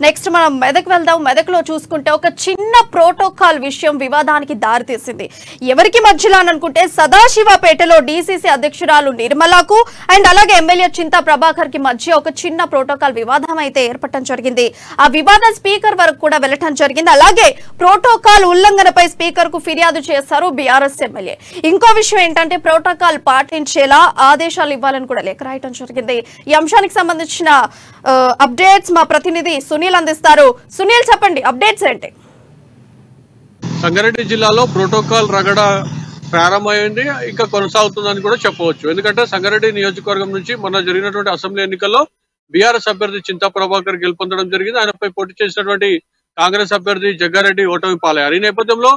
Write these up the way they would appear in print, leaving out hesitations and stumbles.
Next మనం మెదక్ వెళ్దాం. మెదక్లో చూసుకుంటే ఒక చిన్న ప్రోటోకాల్ విషయం వివాదానికి దారితీసింది. ఎవరికి మధ్యలో అనుకుంటే సదాశివపేటలో డీసీసీ అధ్యక్షురాలు నిర్మలకు అండ్ అలాగే ఎమ్మెల్యే చింతా ప్రభాకర్ కి మధ్య ఒక చిన్న ప్రోటోకాల్ వివాదం అయితే ఏర్పడటం జరిగింది. ఆ వివాదం స్పీకర్ వరకు కూడా వెళ్లటం జరిగింది. అలాగే ప్రోటోకాల్ ఉల్లంఘనపై స్పీకర్ కు ఫిర్యాదు చేశారు బీఆర్ఎస్ ఎమ్మెల్యే. ఇంకో విషయం ఏంటంటే ప్రోటోకాల్ పాటించేలా ఆదేశాలు ఇవ్వాలని కూడా లేఖ రాయటం జరిగింది. ఈ అంశానికి సంబంధించిన అప్డేట్స్ మా ప్రతినిధి సునీల్ అందిస్తారు. సునీల్, చెప్పండి అప్డేట్స్ ఏంటి? సంగారెడ్డి జిల్లాలో ప్రోటోకాల్ రగడ ప్రారంభమైంది, ఇంకా కొనసాగుతుందని కూడా చెప్పవచ్చు. ఎందుకంటే సంగారెడ్డి నియోజకవర్గం నుంచి మొన్న జరిగినటువంటి అసెంబ్లీ ఎన్నికల్లో బీఆర్ఎస్ అభ్యర్థి చింతా ప్రభాకర్ గెలుపొందడం జరిగింది. ఆయనపై పోటీ చేసినటువంటి కాంగ్రెస్ అభ్యర్థి జగ్గారెడ్డి ఓటమి పాలయ్యారు. ఈ నేపథ్యంలో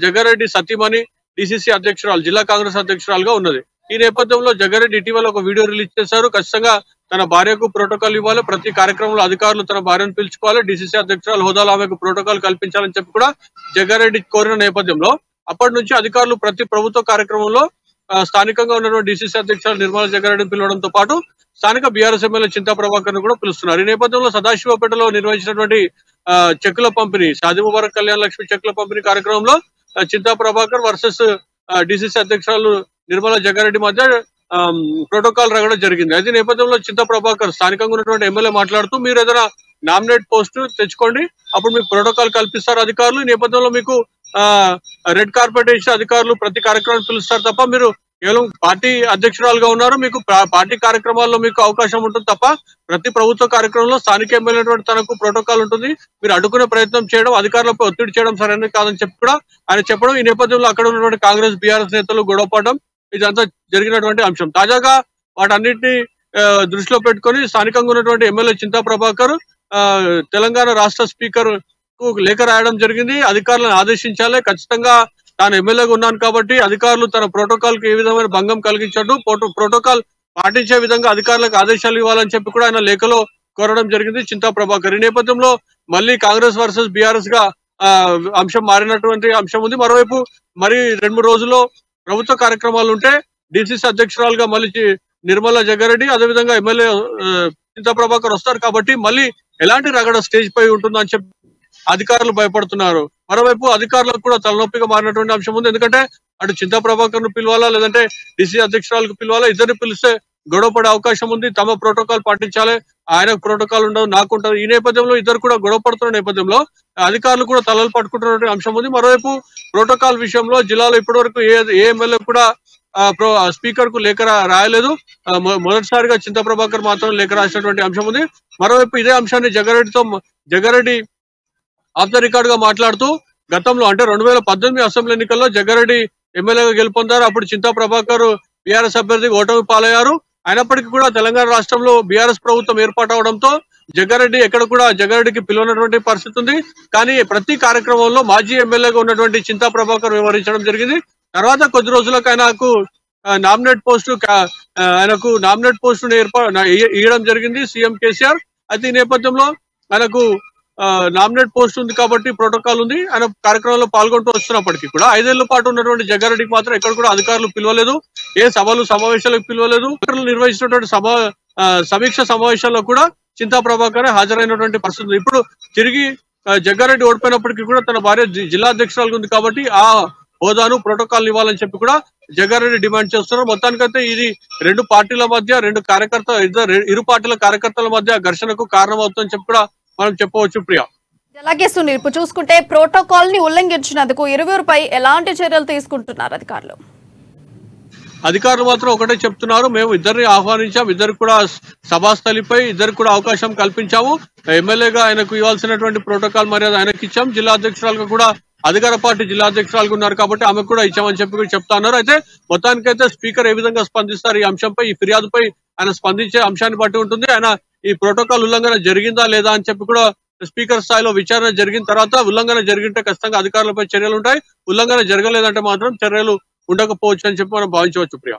జగ్గారెడ్డి సతీమణి డీసీసీ అధ్యక్షురాలు, జిల్లా కాంగ్రెస్ అధ్యక్షురాలుగా ఉన్నది. ఈ నేపథ్యంలో జగ్గారెడ్డి ఇటీవల ఒక వీడియో రిలీజ్ చేశారు. ఖచ్చితంగా తన భార్యకు ప్రోటోకాల్ ఇవ్వాలి, ప్రతి కార్యక్రమంలో అధికారులు తన భార్యను పిలుచుకోవాలి, డీసీసీ అధ్యక్షురాలు హోదాలో ఆమెకు ప్రోటోకాల్ కల్పించాలని చెప్పి కూడా జగ్గారెడ్డి కోరిన నేపథ్యంలో అప్పటి నుంచి అధికారులు ప్రతి ప్రభుత్వ కార్యక్రమంలో స్థానికంగా ఉన్నటువంటి డీసీసీ అధ్యక్షురాలు నిర్మలా జగ్గారెడ్డిని పిలవడంతో పాటు స్థానిక బీఆర్ఎస్ ఎమ్మెల్యే చింతా ప్రభాకర్ ను కూడా పిలుస్తున్నారు. ఈ నేపథ్యంలో సదాశివపేటలో నిర్వహించినటువంటి చెక్కుల పంపిణీ, షాదీ ముబారక్ కళ్యాణ లక్ష్మి చెక్కుల పంపిణీ కార్యక్రమంలో చింతా ప్రభాకర్ వర్సెస్ డీసీసీ అధ్యక్షురాలు నిర్మలా జగ్గారెడ్డి మధ్య ప్రోటోకాల్ రగడం జరిగింది. అయితే నేపథ్యంలో చింతా ప్రభాకర్ స్థానికంగా ఉన్నటువంటి ఎమ్మెల్యే మాట్లాడుతూ, మీరు ఏదైనా నామినేట్ పోస్ట్ తెచ్చుకోండి, అప్పుడు మీకు ప్రోటోకాల్ కల్పిస్తారు అధికారులు. ఈ నేపథ్యంలో మీకు రెడ్ కార్పెట్ వేసి అధికారులు ప్రతి కార్యక్రమాన్ని పిలుస్తారు తప్ప మీరు కేవలం పార్టీ అధ్యక్షురాలుగా ఉన్నారు, మీకు పార్టీ కార్యక్రమాల్లో మీకు అవకాశం ఉంటుంది తప్ప ప్రతి ప్రభుత్వ కార్యక్రమంలో స్థానిక ఎమ్మెల్యే తనకు ప్రోటోకాల్ ఉంటుంది, మీరు అడ్డుకునే ప్రయత్నం చేయడం, అధికారులపై ఒత్తిడి చేయడం సరైనది కాదని చెప్పి కూడా ఆయన చెప్పడం. ఈ నేపథ్యంలో అక్కడ ఉన్నటువంటి కాంగ్రెస్ బీఆర్ఎస్ నేతలు గొడవపడడం ఇదంతా జరిగినటువంటి అంశం. తాజాగా వాటన్నిటిని దృష్టిలో పెట్టుకుని స్థానికంగా ఉన్నటువంటి ఎమ్మెల్యే చింతా ప్రభాకర్ తెలంగాణ రాష్ట్ర స్పీకర్ కు లేఖ రాయడం జరిగింది. అధికారులను ఆదేశించాలి, ఖచ్చితంగా తాను ఎమ్మెల్యేగా ఉన్నాను కాబట్టి అధికారులు తన ప్రోటోకాల్ కి ఏ విధమైన భంగం కలిగించట్టు ప్రోటోకాల్ పాటించే విధంగా అధికారులకు ఆదేశాలు ఇవ్వాలని చెప్పి కూడా ఆయన లేఖలో కోరడం జరిగింది చింతా ప్రభాకర్. ఈ నేపథ్యంలో మళ్ళీ కాంగ్రెస్ వర్సెస్ బీఆర్ఎస్ గా అంశం మారినటువంటి అంశం ఉంది. మరోవైపు మరి 2-3 రోజుల్లో ప్రభుత్వ కార్యక్రమాలు ఉంటే డీసీసీ అధ్యక్షురాలుగా మళ్ళీ నిర్మలా జగ్గారెడ్డి, అదేవిధంగా ఎమ్మెల్యే చింతా ప్రభాకర్ వస్తారు కాబట్టి మళ్ళీ ఎలాంటి రగడ స్టేజ్ పై ఉంటుందని చెప్పి అధికారులు భయపడుతున్నారు. మరోవైపు అధికారులకు కూడా తలనొప్పిగా మారినటువంటి అంశం ఉంది. ఎందుకంటే అటు చింతా ప్రభాకర్ ను పిలవాలా, లేదంటే డీసీ అధ్యక్షురాలకు పిలవాలా, ఇద్దరిని పిలిస్తే గొడవ పడే అవకాశం ఉంది. తమ ప్రోటోకాల్ పాటించాలి, ఆయనకు ప్రోటోకాల్ ఉండదు, నాకుంటది. ఈ నేపథ్యంలో ఇద్దరు కూడా గొడవ పడుతున్న నేపథ్యంలో అధికారులు కూడా తలలు పట్టుకుంటున్న అంశం ఉంది. మరోవైపు ప్రోటోకాల్ విషయంలో జిల్లాలో ఇప్పటి వరకు ఏ ఎమ్మెల్యే కూడా స్పీకర్ కు లేఖ రాయలేదు. మొదటిసారిగా చింతా ప్రభాకర్ మాత్రం లేఖ రాసినటువంటి అంశం ఉంది. మరోవైపు ఇదే అంశాన్ని జగ్గారెడ్డి ఆఫ్ ద రికార్డ్ గా మాట్లాడుతూ, గతంలో అంటే 2018 అసెంబ్లీ ఎన్నికల్లో జగ్గారెడ్డి ఎమ్మెల్యేగా గెలుపొందారు. అప్పుడు చింతా ప్రభాకర్ బీఆర్ఎస్ అభ్యర్థి ఓటమి పాలయ్యారు. అయినప్పటికీ కూడా తెలంగాణ రాష్ట్రంలో బీఆర్ఎస్ ప్రభుత్వం ఏర్పాటు అవడంతో జగ్గారెడ్డి ఎక్కడ కూడా జగ్గారెడ్డికి పిలువనటువంటి పరిస్థితి ఉంది. కానీ ప్రతి కార్యక్రమంలో మాజీ ఎమ్మెల్యేగా ఉన్నటువంటి చింతా ప్రభాకర్ వ్యవహరించడం జరిగింది. తర్వాత కొద్ది రోజులకు ఆయనకు నామినేట్ పోస్టు ఇవ్వడం జరిగింది సీఎం కేసీఆర్. అయితే ఈ నేపథ్యంలో ఆయనకు నామినేట్ పోస్ట్ ఉంది కాబట్టి ప్రోటోకాల్ ఉంది. ఆయన కార్యక్రమంలో పాల్గొంటూ వస్తున్నప్పటికీ కూడా 5 ఏళ్ల పాటు ఉన్నటువంటి జగ్గారెడ్డికి మాత్రం ఎక్కడ కూడా అధికారులు పిలవలేదు, ఏ సభలు సమావేశాలకు పిలవలేదు. నిర్వహించినటువంటి సమీక్ష సమావేశాల్లో కూడా చింతా ప్రభాకర్ హాజరైనటువంటి పరిస్థితి. ఇప్పుడు తిరిగి జగ్గారెడ్డి ఓడిపోయినప్పటికీ కూడా తన భార్య జిల్లా అధ్యక్షురాలు ఉంది కాబట్టి ఆ హోదాను ప్రోటోకాల్ ఇవ్వాలని చెప్పి కూడా జగ్గారెడ్డి డిమాండ్ చేస్తున్నారు. మొత్తానికైతే ఇది ఇరు పార్టీల కార్యకర్తల మధ్య ఘర్షణకు కారణం అవుతుందని చెప్పి కూడా మనం చెప్పవచ్చు. ప్రియా, అలాగే సునీల్, ఇప్పుడు చూసుకుంటే ప్రోటోకాల్ ని ఉల్లంఘించినందుకు ఇరువురిపై ఎలాంటి చర్యలు తీసుకుంటున్నారు అధికారులు? అధికారులు మాత్రం ఒకటే చెప్తున్నారు, మేము ఇద్దరిని ఆహ్వానించాం, ఇద్దరు కూడా సభాస్థలిపై ఇద్దరికి కూడా అవకాశం కల్పించాము. ఎమ్మెల్యేగా ఆయనకు ఇవ్వాల్సినటువంటి ప్రోటోకాల్ మర్యాద ఆయనకి ఇచ్చాం. జిల్లా అధ్యక్షురాలుగా కూడా అధికార పార్టీ జిల్లా అధ్యక్షురాలుగా ఉన్నారు కాబట్టి ఆమెకు కూడా ఇచ్చామని చెప్పి కూడా చెప్తా ఉన్నారు. అయితే మొత్తానికైతే స్పీకర్ ఏ విధంగా స్పందిస్తారు ఈ అంశంపై, ఈ ఫిర్యాదుపై ఆయన స్పందించే అంశాన్ని బట్టి ఉంటుంది. ఆయన ఈ ప్రోటోకాల్ ఉల్లంఘన జరిగిందా లేదా అని చెప్పి కూడా స్పీకర్ స్థాయిలో విచారణ జరిగిన తర్వాత ఉల్లంఘన జరిగింటే ఖచ్చితంగా అధికారులపై చర్యలు ఉంటాయి, ఉల్లంఘన జరగలేదంటే మాత్రం చర్యలు ఉండకపోవచ్చు అని చెప్పి మనం భావించవచ్చు. ప్రియా,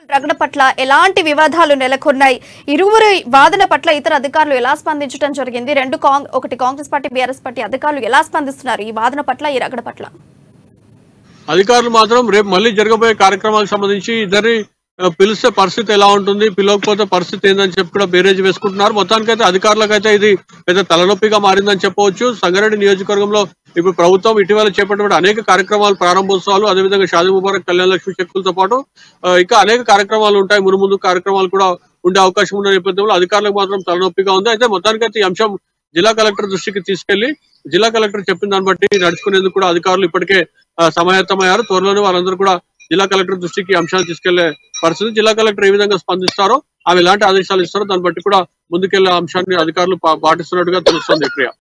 రగడ పట్ల ఎలాంటి వివాదాలు నెలకొన్నాయి, ఇరువురు వాదన పట్ల ఇతర అధికారులు ఎలా స్పందించడం జరిగింది, ఒకటి కాంగ్రెస్ పార్టీ బీఆర్ఎస్ పార్టీ అధికారులు ఎలా స్పందిస్తున్నారు ఈ వాదన పట్ల, ఈ రగడ పట్ల? అధికారులు మాత్రం రేపు మళ్ళీ జరగబోయే కార్యక్రమాలకు సంబంధించి ఇద్దరి పిలిస్తే పరిస్థితి ఎలా ఉంటుంది, పిలవకపోతే పరిస్థితి ఏందని చెప్పి కూడా బేరేజ్ వేసుకుంటున్నారు. మొత్తానికైతే అధికారులకైతే ఇది పెద్ద తలనొప్పిగా మారిందని చెప్పవచ్చు. సంగారెడ్డి నియోజకవర్గంలో ఇప్పుడు ప్రభుత్వం ఇటీవల చేపట్టిన అనేక కార్యక్రమాలు, ప్రారంభోత్సవాలు, అదేవిధంగా షాదీ ముబారక్, కళ్యాణ లక్ష్మి చెక్కులతో పాటు ఇంకా అనేక కార్యక్రమాలు ఉంటాయి. ముందు కార్యక్రమాలు కూడా ఉండే అవకాశం ఉన్న నేపథ్యంలో అధికారులకు మాత్రం తలనొప్పిగా ఉంది. అయితే మొత్తానికైతే ఈ అంశం జిల్లా కలెక్టర్ దృష్టికి తీసుకెళ్లి జిల్లా కలెక్టర్ చెప్పిన దాన్ని బట్టి నడుచుకునేందుకు కూడా అధికారులు ఇప్పటికే సమాయత్తమయ్యారు. త్వరలోనే వారందరూ కూడా జిల్లా కలెక్టర్ దృష్టికి అంశాలు తీసుకెళ్లే పరిస్థితి. జిల్లా కలెక్టర్ ఏ విధంగా స్పందిస్తారో, ఆమె ఎలాంటి ఆదేశాలు ఇస్తారో దాన్ని బట్టి కూడా ముందుకెళ్లే అంశాన్ని అధికారులు పాటిస్తున్నట్టుగా తెలుస్తోంది. ప్రియా.